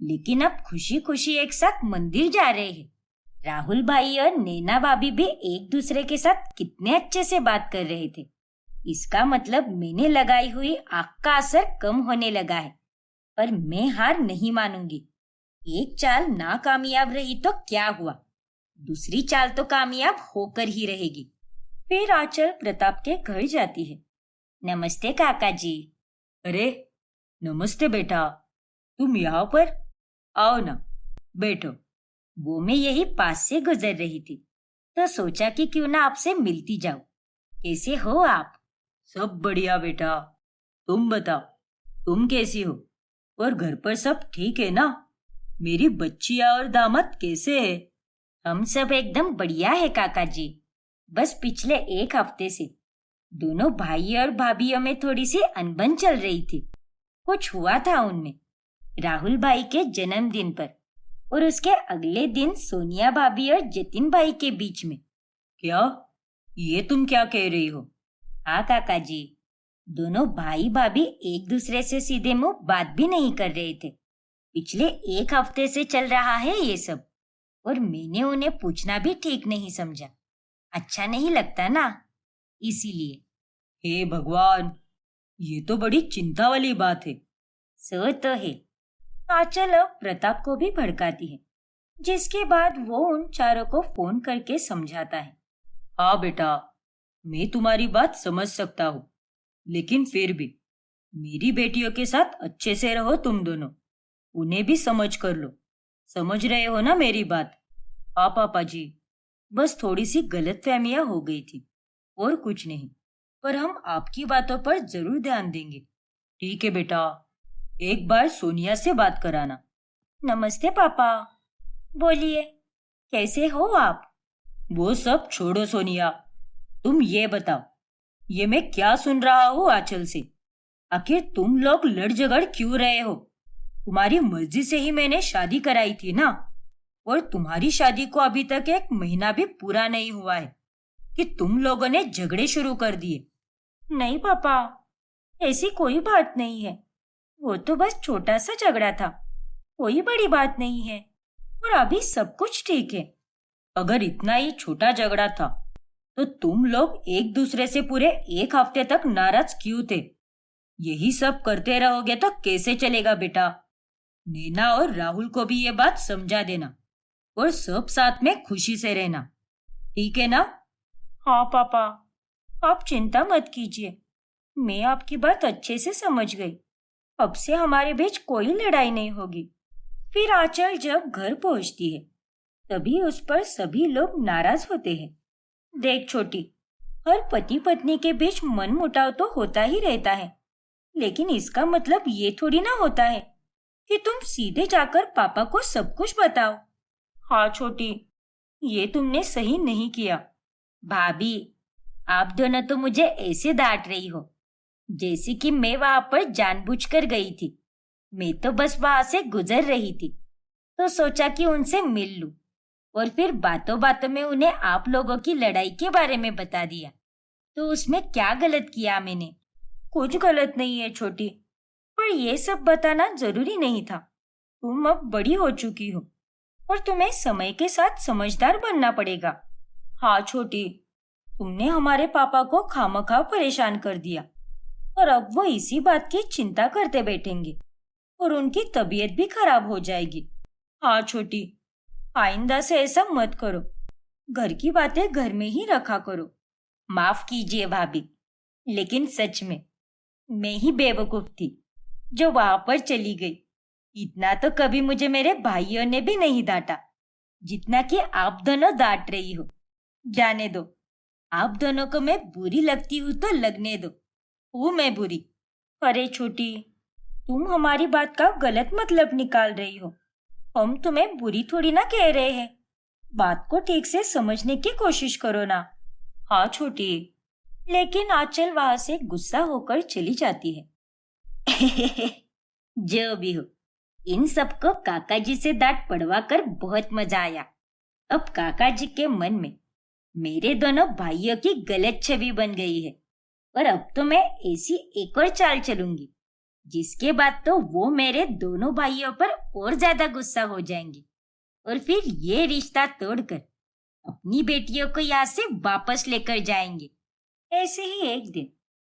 Speaker 1: लेकिन अब खुशी खुशी एक साथ मंदिर जा रहे हैं। राहुल भाई और नैना भाभी भी एक दूसरे के साथ कितने अच्छे से बात कर रहे थे। इसका मतलब मैंने लगाई हुई आग का असर कम होने लगा है। पर मैं हार नहीं मानूंगी। एक चाल नाकामयाब रही तो क्या हुआ, दूसरी चाल तो कामयाब होकर ही रहेगी। फिर आंचल प्रताप के घर जाती है। नमस्ते काका जी। अरे नमस्ते बेटा, तुम यहाँ पर? आओ ना, बैठो। वो मैं यही पास से गुजर रही थी तो सोचा कि क्यों ना आपसे मिलती जाऊं। कैसे हो आप? सब बढ़िया बेटा, तुम बताओ, तुम कैसी हो? और घर पर सब ठीक है ना? मेरी बच्चियां और दामाद कैसे है? हम सब एकदम बढ़िया है काका जी। बस पिछले एक हफ्ते से दोनों भाई और भाभीयों में थोड़ी सी अनबन चल रही थी। कुछ हुआ था उनमें राहुल भाई के जन्मदिन पर, और उसके अगले दिन सोनिया भाभी और जतिन भाई के बीच में। क्या? ये तुम क्या कह रही हो? हाँ काका जी, दोनों भाई भाभी एक दूसरे से सीधे मुंह बात भी नहीं कर रहे थे। पिछले एक हफ्ते से चल रहा है ये सब, और मैंने उन्हें पूछना भी ठीक नहीं समझा। अच्छा नहीं लगता ना, इसीलिए। हे भगवान, ये तो बड़ी चिंता वाली बात है। सो तो है। आंचल अब प्रताप को भी भड़काती है, जिसके बाद वो उन चारों को फोन करके समझाता है। हाँ बेटा, मैं तुम्हारी बात समझ सकता हूँ, लेकिन फिर भी मेरी बेटियों के साथ अच्छे से रहो तुम दोनों। उन्हें भी समझ कर लो। समझ रहे हो ना मेरी बात? हाँ पापा जी, बस थोड़ी सी गलतफहमियां हो गई थी, और कुछ नहीं। पर हम आपकी बातों पर जरूर ध्यान देंगे। ठीक है बेटा, एक बार सोनिया से बात कराना। नमस्ते पापा। बोलिए, कैसे हो आप? वो सब छोड़ो सोनिया, तुम ये बताओ, ये मैं क्या सुन रहा हूँ आंचल से? आखिर तुम लोग लड़ झगड़ क्यों रहे हो? तुम्हारी मर्जी से ही मैंने शादी कराई थी ना, और तुम्हारी शादी को अभी तक एक महीना भी पूरा नहीं हुआ है कि तुम लोगों ने झगड़े शुरू कर दिए। नहीं पापा, ऐसी कोई बात नहीं है। वो तो बस छोटा सा झगड़ा था, कोई बड़ी बात नहीं है, और अभी सब कुछ ठीक है। अगर इतना ही छोटा झगड़ा था तो तुम लोग एक दूसरे से पूरे एक हफ्ते तक नाराज क्यों थे? यही सब करते रहोगे तो कैसे चलेगा बेटा? नैना और राहुल को भी ये बात समझा देना, और सब साथ में खुशी से रहना। ठीक है ना? हाँ पापा, आप चिंता मत कीजिए, मैं आपकी बात अच्छे से समझ गई। अब से हमारे बीच कोई लड़ाई नहीं होगी। फिर आंचल जब घर पहुंचती है तभी उस पर सभी लोग नाराज होते हैं। देख छोटी, हर पति पत्नी के बीच मनमुटाव तो होता ही रहता है, लेकिन इसका मतलब ये थोड़ी ना होता है कि तुम सीधे जाकर पापा को सब कुछ बताओ। हाँ छोटी, ये तुमने सही नहीं किया। भाभी, आप दोनों तो मुझे ऐसे डांट रही हो जैसे कि मैं वहां पर जानबूझकर गई थी। मैं तो बस वहां से गुजर रही थी, तो सोचा कि उनसे मिल लूं, और फिर बातों बातों में उन्हें आप लोगों की लड़ाई के बारे में बता दिया। तो उसमें क्या गलत किया मैंने? कुछ गलत नहीं है छोटी, पर ये सब बताना जरूरी नहीं था। तुम अब बड़ी हो चुकी हो, और तुम्हें समय के साथ समझदार बनना पड़ेगा। हाँ छोटी, तुमने हमारे पापा को खामखा परेशान कर दिया, और अब वो इसी बात की चिंता करते बैठेंगे, और उनकी तबीयत भी खराब हो जाएगी। हाँ छोटी, आइंदा से ऐसा मत करो। घर की बातें घर में ही रखा करो। माफ कीजिए भाभी, लेकिन सच में मैं ही बेवकूफ थी जो वहां पर चली गई। इतना तो कभी मुझे मेरे भाइयों ने भी नहीं डांटा जितना कि आप दोनों डांट रही हो। जाने दो, आप दोनों को मैं बुरी लगती हूँ तो लगने दो। हूँ मैं बुरी? अरे छोटी, तुम हमारी बात का गलत मतलब निकाल रही हो। हम तुम्हें बुरी थोड़ी ना कह रहे हैं। बात को ठीक से समझने की कोशिश करो ना। हाँ छोटी। लेकिन आंचल वहां से गुस्सा होकर चली जाती है। जो भी हो, इन सबको काका जी से डांट पड़वा कर बहुत मजा आया। अब काका जी के मन में मेरे दोनों भाइयों की गलत छवि बन गई है, और अब तो मैं ऐसी एक और चाल चलूंगी जिसके बाद तो वो मेरे दोनों भाइयों पर और ज्यादा गुस्सा हो जाएंगे। और फिर ये रिश्ता तोड़कर अपनी बेटियों को यहाँ से वापस लेकर जाएंगे। ऐसे ही एक दिन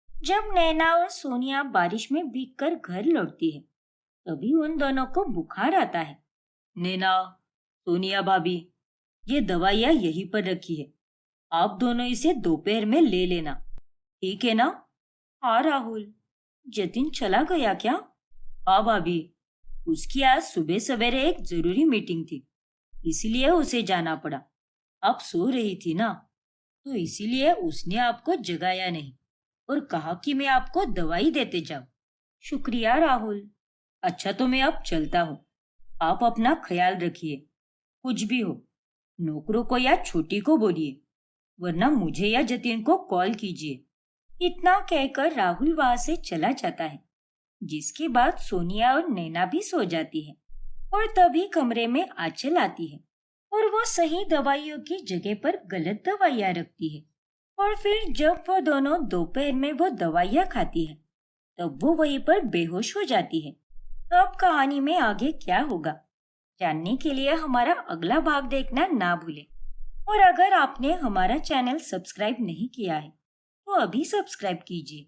Speaker 1: जब नैना और सोनिया बारिश में भीगकर घर लौटती है, तभी उन दोनों को बुखार आता है। नैना, सोनिया भाभी, ये दवाइयाँ यहीं पर रखी है, आप दोनों इसे दोपहर में ले लेना, ठीक है ना? हाँ राहुल। जतिन चला गया क्या? हाँ भाभी, उसकी आज सुबह सवेरे एक जरूरी मीटिंग थी, इसलिए उसे जाना पड़ा। आप सो रही थी ना, तो इसीलिए उसने आपको जगाया नहीं और कहा कि मैं आपको दवाई देते जाऊं। शुक्रिया राहुल। अच्छा, तो मैं अब चलता हूँ। आप अपना ख्याल रखिए। कुछ भी हो, नौकरों को या छोटी को बोलिए, वरना मुझे या जतिन को कॉल कीजिए। इतना कहकर राहुल वहां से चला जाता है, जिसके बाद सोनिया और नैना भी सो जाती है। और तभी कमरे में आंचल आती है और वो सही दवाइयों की जगह पर गलत दवाइयाँ रखती है। और फिर जब वो दोनों दोपहर में वो दवाइयाँ खाती है, तब वो वहीं पर बेहोश हो जाती है। अब कहानी में आगे क्या होगा जानने के लिए हमारा अगला भाग देखना ना भूलें। और अगर आपने हमारा चैनल सब्सक्राइब नहीं किया है, तो अभी सब्सक्राइब कीजिए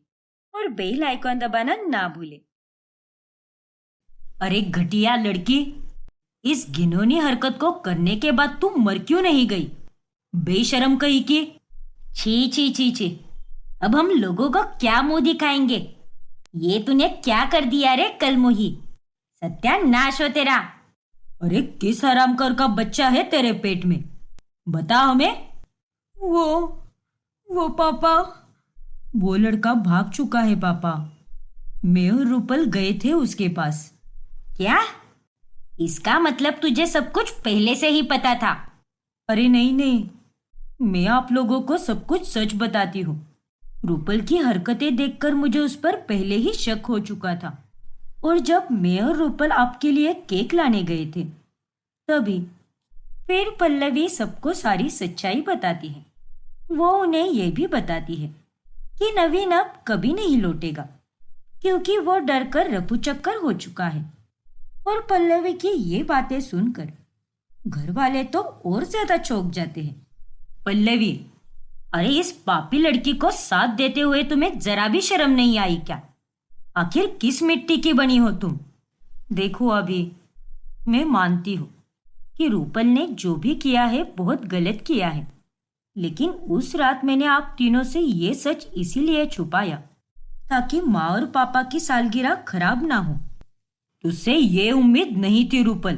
Speaker 1: और बेल आइकॉन दबाना ना भूलें। अरे घटिया लड़की, इस घिनौनी हरकत को करने के बाद तू मर क्यों नहीं गई? बेशरम कही की। छी छी छी छी, अब हम लोगों को क्या मुंह दिखाएंगे? ये तूने क्या कर दिया रे कलमुही? सत्यानाश हो तेरा। अरे किस हरामखोर का बच्चा है तेरे पेट में? बता हमें। वो पापा। वो लड़का भाग चुका है पापा। मैं और रूपल गए थे उसके पास। क्या? इसका मतलब तुझे सब कुछ पहले से ही पता था? अरे नहीं, मैं आप लोगों को सब कुछ सच बताती हूँ। रूपल की हरकतें देखकर मुझे उस पर पहले ही शक हो चुका था। और जब मैं और रूपल आपके लिए केक लाने गए थे, तभी फिर पल्लवी सबको सारी सच्चाई बताती है। वो उन्हें यह भी बताती है कि नवीन अब कभी नहीं लौटेगा, क्योंकि वो डरकर रफू चक्कर हो चुका है। और पल्लवी की ये बातें सुनकर घर वाले तो और ज्यादा चौंक जाते हैं। पल्लवी, अरे इस पापी लड़की को साथ देते हुए तुम्हें जरा भी शर्म नहीं आई क्या? आखिर किस मिट्टी की बनी हो तुम? देखो अभी, मैं मानती हूँ कि रूपल ने जो भी किया है बहुत गलत किया है, लेकिन उस रात मैंने आप तीनों से ये सच इसीलिए छुपाया ताकि माँ और पापा की सालगिरह खराब ना हो। तुझसे ये उम्मीद नहीं थी रूपल।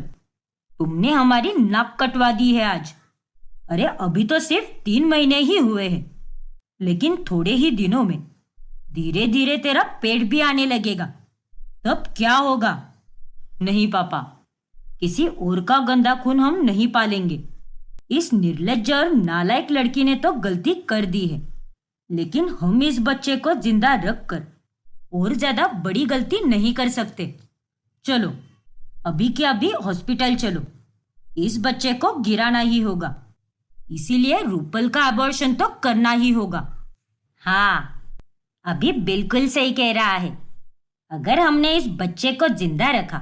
Speaker 1: तुमने हमारी नाक कटवा दी है आज। अरे अभी तो सिर्फ 3 महीने ही हुए हैं, लेकिन थोड़े ही दिनों में धीरे धीरे तेरा पेट भी आने लगेगा। तब क्या होगा? नहीं पापा, किसी और का गंदा खून हम नहीं पालेंगे। इस निर्लज्ज और नालायक लड़की ने तो गलती कर दी है, लेकिन हम इस बच्चे को जिंदा रखकर और ज्यादा बड़ी गलती नहीं कर सकते। चलो अभी के अभी हॉस्पिटल चलो। इस बच्चे को गिराना ही होगा, इसीलिए रूपल का अबॉर्शन तो करना ही होगा। हाँ, अभी बिल्कुल सही कह रहा है। अगर हमने इस बच्चे को जिंदा रखा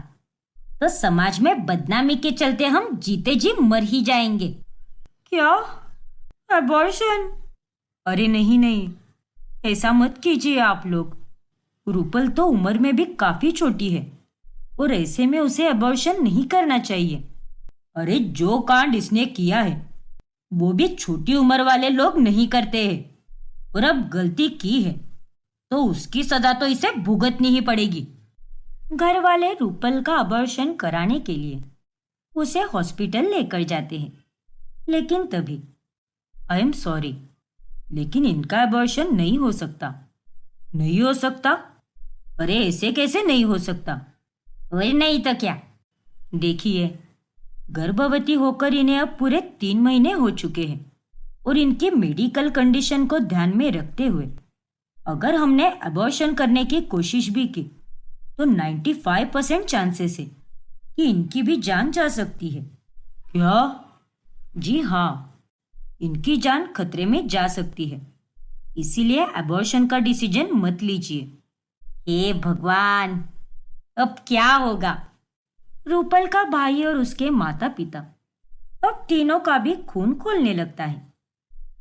Speaker 1: तो समाज में बदनामी के चलते हम जीते जी मर ही जाएंगे। क्या? अबॉर्शन? अरे नहीं, ऐसा मत कीजिए आप लोग। रूपल तो उम्र में भी काफी छोटी है और ऐसे में उसे अबॉर्शन नहीं करना चाहिए। अरे जो कांड इसने किया है वो भी छोटी उम्र वाले लोग नहीं करते हैं, और अब गलती की है तो उसकी सजा तो इसे भुगतनी ही पड़ेगी। घर वाले रूपल का अबॉर्शन कराने के लिए उसे हॉस्पिटल लेकर जाते हैं, लेकिन तभी आई एम सॉरी, लेकिन इनका अबॉर्शन नहीं हो सकता। नहीं हो सकता? अरे ऐसे कैसे नहीं हो सकता? और नहीं तो क्या? देखिए, गर्भवती होकर इन्हें अब पूरे 3 महीने हो चुके हैं और इनकी मेडिकल कंडीशन को ध्यान में रखते हुए अगर हमने अबॉर्शन करने की कोशिश भी की तो 95% चांसेस है कि इनकी भी जान जा सकती है। क्या? जी हाँ, इनकी जान खतरे में जा सकती है, इसीलिए अबॉर्शन का डिसीजन मत लीजिए। हे भगवान, अब क्या होगा? रूपल का भाई और उसके माता पिता अब तीनों का भी खून खोलने लगता है,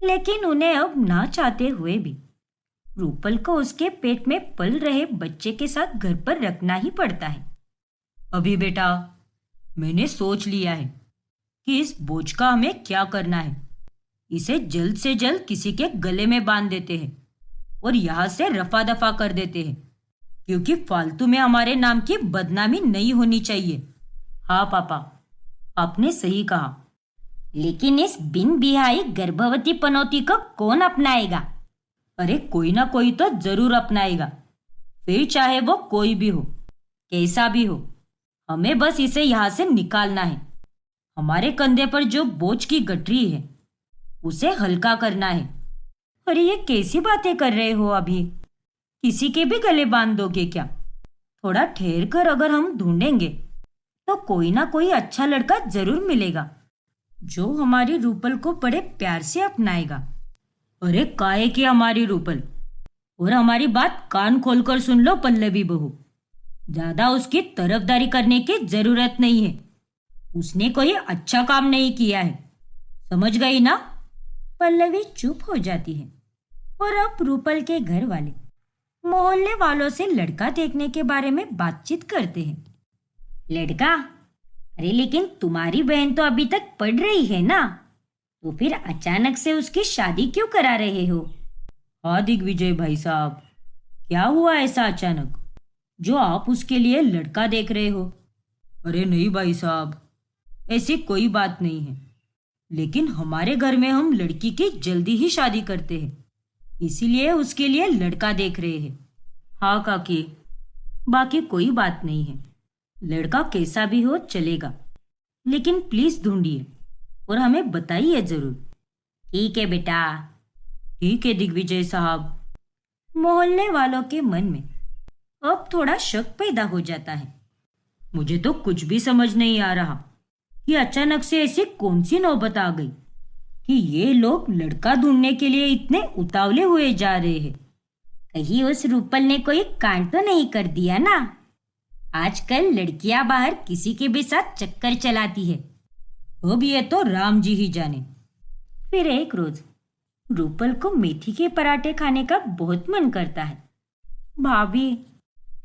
Speaker 1: लेकिन उन्हें अब ना चाहते हुए भी रूपल को उसके पेट में पल रहे बच्चे के साथ घर पर रखना ही पड़ता है। अभी बेटा, मैंने सोच लिया है कि इस बोझ का हमें क्या करना है। इसे जल्द से जल्द किसी के गले में बांध देते हैं और यहाँ से रफा दफा कर देते हैं, क्योंकि फालतू में हमारे नाम की बदनामी नहीं होनी चाहिए। हाँ पापा, आपने सही कहा। लेकिन इस बिन बिहाई गर्भवती पनौती को कौन अपनाएगा? अरे कोई ना कोई तो जरूर अपनाएगा, फिर चाहे वो कोई भी हो, कैसा भी हो। हमें बस इसे यहाँ से निकालना है। हमारे कंधे पर जो बोझ की गठरी है उसे हल्का करना है। अरे ये कैसी बातें कर रहे हो अभी? किसी के भी गले बांध दोगे क्या? थोड़ा ठहर कर अगर हम ढूंढेंगे तो कोई ना कोई अच्छा लड़का जरूर मिलेगा जो हमारी रूपल को बड़े प्यार से अपनाएगा। अरे काहे की हमारी रूपल? और हमारी बात कान खोलकर सुन लो पल्लवी बहू, ज्यादा उसकी तरफदारी करने की जरूरत नहीं है। उसने कोई अच्छा काम नहीं किया है, समझ गई ना? पल्लवी चुप हो जाती है और अब रूपल के घर वाले मोहल्ले वालों से लड़का देखने के बारे में बातचीत करते हैं। लड़का? अरे लेकिन तुम्हारी बहन तो अभी तक पढ़ रही है ना, तो फिर अचानक से उसकी शादी क्यों करा रहे हो? हाँ दिग्विजय भाई साहब, क्या हुआ ऐसा अचानक जो आप उसके लिए लड़का देख रहे हो? अरे नहीं भाई साहब, ऐसी कोई बात नहीं है, लेकिन हमारे घर में हम लड़की की जल्दी ही शादी करते हैं, इसीलिए उसके लिए लड़का देख रहे हैं। हाँ काकी, बाकी कोई बात नहीं है, लड़का कैसा भी हो चलेगा, लेकिन प्लीज ढूंढिए और हमें बताइए जरूर। ठीक है बेटा। ठीक है दिग्विजय साहब। मोहल्ले वालों के मन में अब थोड़ा शक पैदा हो जाता है। मुझे तो कुछ भी समझ नहीं आ रहा कि अचानक से ऐसी कौन सी नौबत आ गई कि ये लोग लड़का ढूंढने के लिए इतने उतावले हुए जा रहे हैं। कहीं उस रूपल ने कोई कांड तो नहीं कर दिया ना? आजकल लड़कियां बाहर किसी के भी साथ चक्कर चलाती है, अब ये तो राम जी ही जाने। फिर एक रोज रूपल को मेथी के पराठे खाने का बहुत मन करता है। भाभी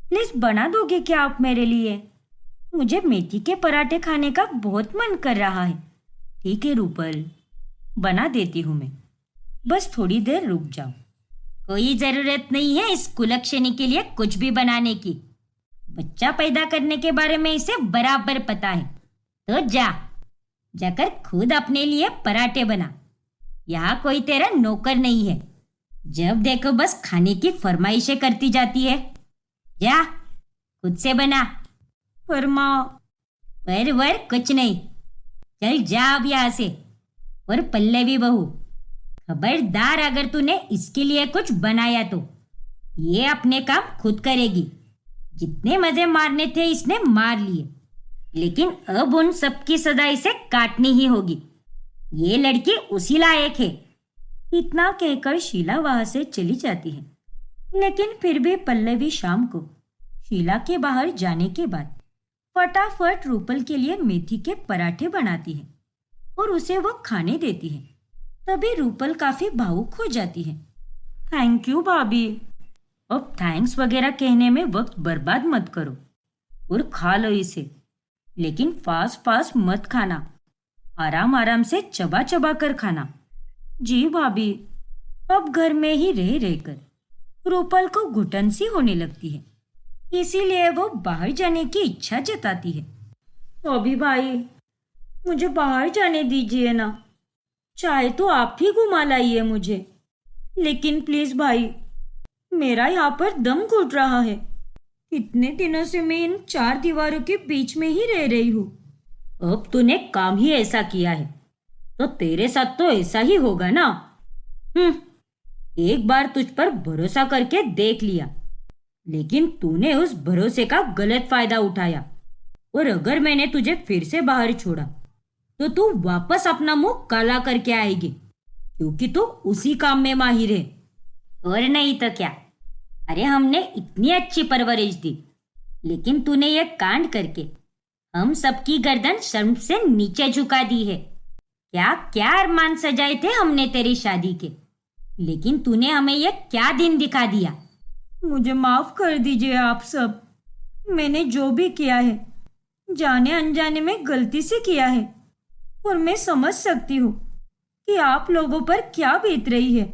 Speaker 1: प्लीज बना दोगे क्या आप मेरे लिए? मुझे मेथी के पराठे खाने का बहुत मन कर रहा है। ठीक है रूपल, बना देती हूँ मैं, बस थोड़ी देर रुक जाओ। कोई जरूरत नहीं है इस कुलक्षणी के लिए कुछ भी बनाने की। बच्चा पैदा करने के बारे में इसे बराबर पता है। तो जाकर खुद अपने लिए पराठे बना। यहाँ कोई तेरा नौकर नहीं है, जब देखो बस खाने की फरमाइशें करती जाती है। जा खुद से बना। पर माँ। पर वर कुछ नहीं, चल जा अब यहाँ से। और पल्लवी बहू, खबरदार अगर तूने इसके लिए कुछ बनाया तो ये अपने काम खुद करेगी। जितने मजे मारने थे इसने मार लिए, लेकिन अब उन सबकी सजा इसे काटनी ही होगी। ये लड़की उसी लायक है। इतना कहकर शीला वहां से चली जाती है, लेकिन फिर भी पल्लवी शाम को शीला के बाहर जाने के बाद फटाफट रूपल के लिए मेथी के पराठे बनाती है और उसे वो खाने देती है। तभी रूपल काफी भावुक हो जाती है। थैंक यू भाभी। अब थैंक्स वगैरह कहने में वक्त बर्बाद मत करो और खा लो इसे, लेकिन फास्ट फास्ट मत खाना, आराम आराम से चबा चबा कर खाना। जी भाभी। अब घर में ही रह रहकर रूपल को घुटन सी होने लगती है, इसीलिए वो बाहर जाने की इच्छा जताती है। अभी भाई, मुझे बाहर जाने दीजिए ना, चाहे तो आप ही घुमा लाइए मुझे, लेकिन प्लीज भाई, मेरा यहाँ पर दम घुट रहा है। इतने दिनों से मैं इन चार दीवारों के बीच में ही रह रही हूँ। अब तूने काम ही ऐसा किया है तो तेरे साथ तो ऐसा ही होगा ना। एक बार तुझ पर भरोसा करके देख लिया, लेकिन तूने उस भरोसे का गलत फायदा उठाया, और अगर मैंने तुझे फिर से बाहर छोड़ा तो तू वापस अपना मुंह काला करके आएगी, क्योंकि तू उसी काम में माहिर है। और नहीं तो क्या। अरे हमने इतनी अच्छी परवरिश दी, लेकिन तूने यह कांड करके हम सबकी गर्दन शर्म से नीचे झुका दी है। क्या क्या अरमान सजाए थे हमने तेरी शादी के, लेकिन तूने हमें ये क्या दिन दिखा दिया। मुझे माफ कर दीजिए आप सब। मैंने जो भी किया है जाने अनजाने में गलती से किया है, और मैं समझ सकती हूँ कि आप लोगों पर क्या बीत रही है।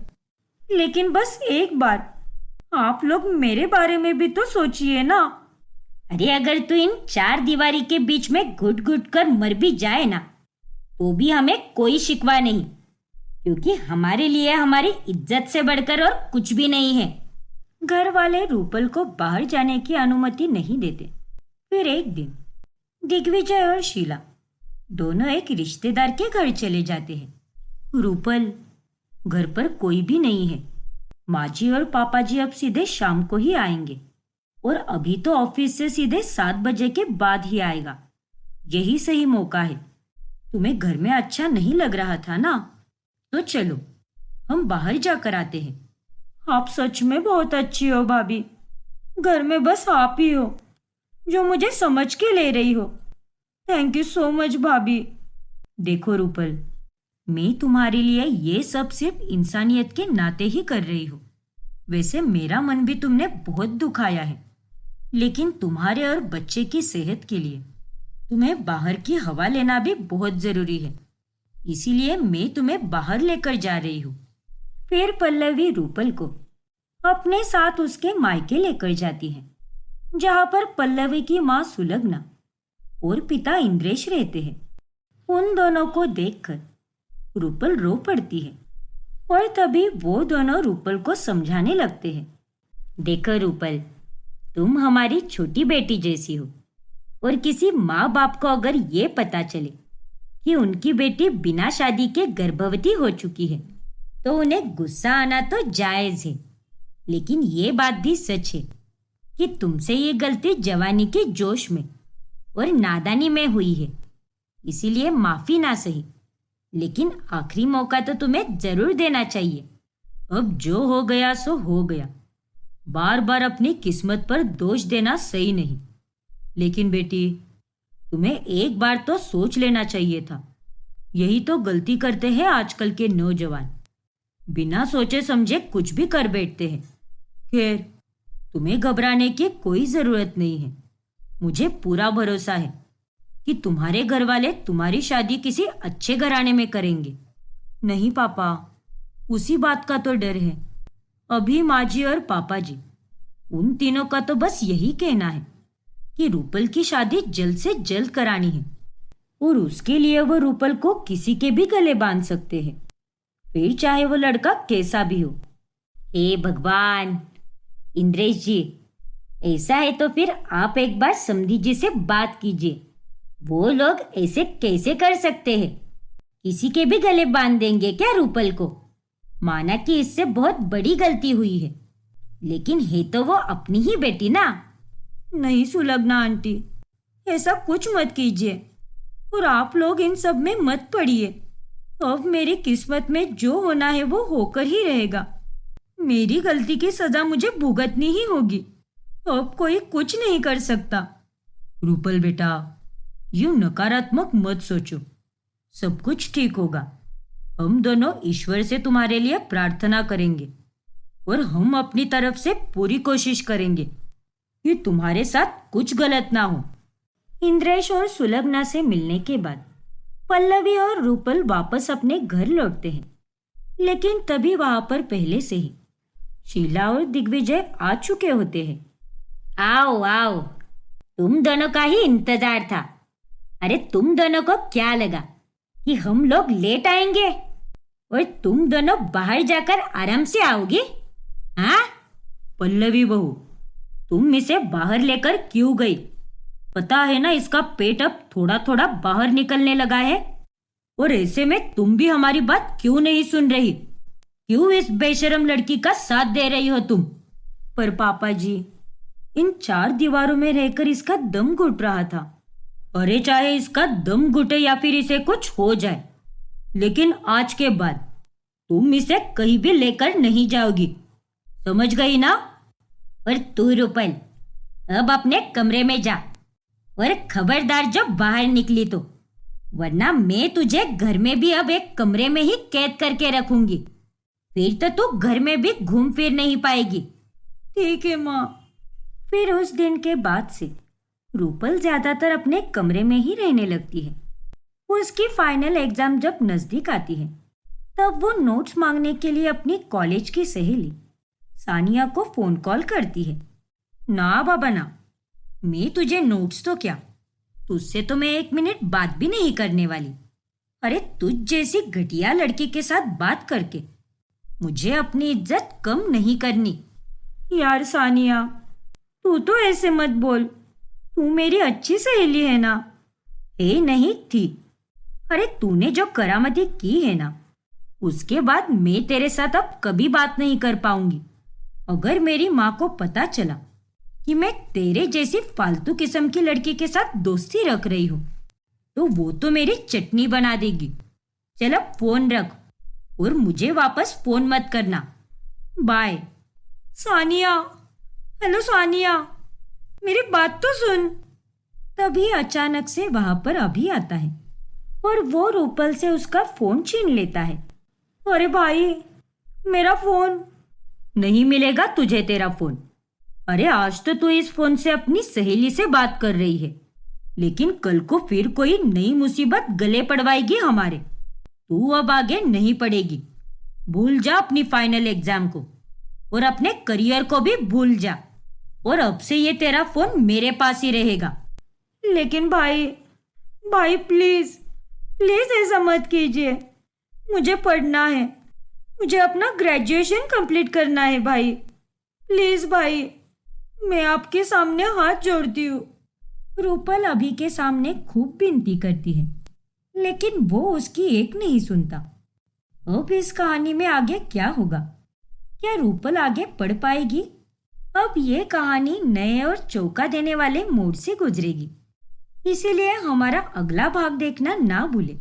Speaker 1: लेकिन बस एक बार आप लोग मेरे बारे में भी तो सोचिए ना। अरे अगर तू इन चार दीवारी के बीच में घुट घुट कर मर भी जाए ना, तो भी हमें कोई शिकवा नहीं, क्योंकि हमारे लिए हमारी इज्जत से बढ़कर और कुछ भी नहीं है। घर वाले रूपल को बाहर जाने की अनुमति नहीं देते। फिर एक दिन दिग्विजय और शीला दोनों एक रिश्तेदार के घर चले जाते हैं। रूपल, घर पर कोई भी नहीं है। माँ जी और पापा जी अब सीधे शाम को ही आएंगे, और अभी तो ऑफिस से सीधे 7 बजे के बाद ही आएगा। यही सही मौका है। तुम्हें घर में अच्छा नहीं लग रहा था ना, तो चलो हम बाहर जाकर आते हैं। आप सच में बहुत अच्छी हो भाभी। घर में बस आप ही हो जो मुझे समझ के ले रही हो। थैंक यू सो मच भाभी। देखो रूपल, मैं तुम्हारे लिए ये सब सिर्फ इंसानियत के नाते ही कर रही हूँ। वैसे मेरा मन भी तुमने बहुत दुखाया है, लेकिन तुम्हारे और बच्चे की सेहत के लिए तुम्हें बाहर की हवा लेना भी बहुत जरूरी है। इसीलिए मैं तुम्हें बाहर लेकर जा रही हूँ। फिर पल्लवी रूपल को अपने साथ उसके मायके लेकर जाती है, जहाँ पर पल्लवी की माँ सुलग्ना और पिता इंद्रेश रहते हैं। उन दोनों को देखकर रूपल रो पड़ती है, और तभी वो दोनों रूपल को समझाने लगते हैं। देखो रूपल, तुम हमारी छोटी बेटी जैसी हो, और किसी माँ बाप को अगर ये पता चले कि उनकी बेटी बिना शादी के गर्भवती हो चुकी है, तो उन्हें गुस्सा आना तो जायज है। लेकिन ये बात भी सच है कि तुमसे ये गलती जवानी के जोश में और नादानी में हुई है। इसीलिए माफी ना सही, लेकिन आखिरी मौका तो तुम्हें जरूर देना चाहिए। अब जो हो गया सो हो गया। बार बार अपनी किस्मत पर दोष देना सही नहीं। लेकिन बेटी, तुम्हें एक बार तो सोच लेना चाहिए था। यही तो गलती करते हैं आजकल के नौजवान, बिना सोचे समझे कुछ भी कर बैठते हैं। खैर, तुम्हें घबराने की कोई जरूरत नहीं है। मुझे पूरा भरोसा है कि तुम्हारे घर वाले तुम्हारी शादी किसी अच्छे घराने में करेंगे। नहीं पापा, उसी बात का तो डर है। अभी माँ जी और पापा जी, उन तीनों का तो बस यही कहना है कि रूपल की शादी जल्द से जल्द करानी है, और उसके लिए वो रूपल को किसी के भी गले बांध सकते हैं, फिर चाहे वो लड़का कैसा भी हो। हे भगवान! इंद्रेश जी, ऐसा है तो फिर आप एक बार समधी जी से बात कीजिए। वो लोग ऐसे कैसे कर सकते हैं? किसी के भी गले बांध देंगे क्या रूपल को? माना कि इससे बहुत बड़ी गलती हुई है, लेकिन है तो वो अपनी ही बेटी ना। नहीं सुलग्ना आंटी, ऐसा कुछ मत कीजिए, और आप लोग इन सब में मत पड़िए। अब मेरी किस्मत में जो होना है वो होकर ही रहेगा। मेरी गलती की सजा मुझे भुगतनी ही होगी। अब कोई कुछ नहीं कर सकता। रूपल बेटा, यूं नकारात्मक मत सोचो। सब कुछ ठीक होगा। हम दोनों ईश्वर से तुम्हारे लिए प्रार्थना करेंगे, और हम अपनी तरफ से पूरी कोशिश करेंगे कि तुम्हारे साथ कुछ गलत ना हो। इंद्रेश और सुलग्ना से मिलने के बाद पल्लवी और रूपल वापस अपने घर लौटते हैं, लेकिन तभी वहां पर पहले से ही शीला और दिग्विजय आ चुके होते हैं। आओ आओ, तुम दोनों का ही इंतजार था। अरे तुम दोनों को क्या लगा कि हम लोग लेट आएंगे और तुम दोनों बाहर जाकर आराम से आओगे? हाँ पल्लवी बहू, तुम इसे बाहर लेकर क्यों गई? पता है ना इसका पेट अब थोड़ा थोड़ा बाहर निकलने लगा है, और ऐसे में तुम भी हमारी बात क्यों नहीं सुन रही? क्यों इस बेशरम लड़की का साथ दे रही हो तुम? पर पापा जी, इन चार दीवारों में रहकर इसका दम घुट रहा था। अरे चाहे इसका दम घुटे या फिर इसे कुछ हो जाए, लेकिन आज के बाद तुम इसे कहीं भी लेकर नहीं जाओगी, समझ गई ना? और तू रूपल, अब अपने कमरे में जा, और खबरदार जब बाहर निकली तो वरना मैं तुझे घर में भी अब एक कमरे में ही कैद करके रखूंगी। फिर तो तू घर में भी घूम फिर नहीं पाएगी। ठीक है माँ। फिर उस दिन के बाद से रूपल ज्यादातर अपने कमरे में ही रहने लगती है। उसकी फाइनल एग्जाम जब नजदीक आती है तब वो नोट्स मांगने के लिए अपनी कॉलेज की सहेली सानिया को फोन कॉल करती है। ना बाबा ना, मैं तुझे नोट्स तो क्या, तुझसे तो मैं 1 मिनट बात भी नहीं करने वाली। अरे तुझ जैसी घटिया लड़की के साथ बात करके मुझे अपनी इज्जत कम नहीं करनी। यार सानिया, तू तो ऐसे मत बोल, तू मेरी अच्छी सहेली है ना। ए नहीं थी। अरे तूने जो करामती की है ना, उसके बाद मैं तेरे साथ अब कभी बात नहीं कर पाऊंगी। अगर मेरी माँ को पता चला कि मैं तेरे जैसी फालतू किस्म की लड़की के साथ दोस्ती रख रही हूँ तो वो तो मेरी चटनी बना देगी। चल अब फोन रख और मुझे वापस फोन मत करना। बाय। सानिया, हेलो सानिया, मेरी बात तो सुन। तभी अचानक से वहां पर अभी आता है और वो रूपल से उसका फोन छीन लेता है। अरे भाई, मेरा फोन। नहीं मिलेगा तुझे तेरा फोन। अरे आज तो तू इस फोन से अपनी सहेली से बात कर रही है, लेकिन कल को फिर कोई नई मुसीबत गले पड़वाएगी हमारे। तू अब आगे नहीं पड़ेगी। भूल जा अपनी फाइनल एग्जाम को और अपने करियर को भी भूल जा। और अब से ये तेरा फोन मेरे पास ही रहेगा। लेकिन भाई, भाई प्लीज, प्लीज ऐसा मत कीजिए। मुझे पढ़ना है, मुझे अपना ग्रेजुएशन कंप्लीट करना है भाई। प्लीज भाई, मैं आपके सामने हाथ जोड़ती हूँ। रूपल अभी के सामने खूब विनती करती है, लेकिन वो उसकी एक नहीं सुनता। अब इस कहानी में आगे क्या होगा? क्या रूपल आगे पढ़ पाएगी? अब ये कहानी नए और चौंका देने वाले मोड़ से गुजरेगी। इसीलिए हमारा अगला भाग देखना ना भूले।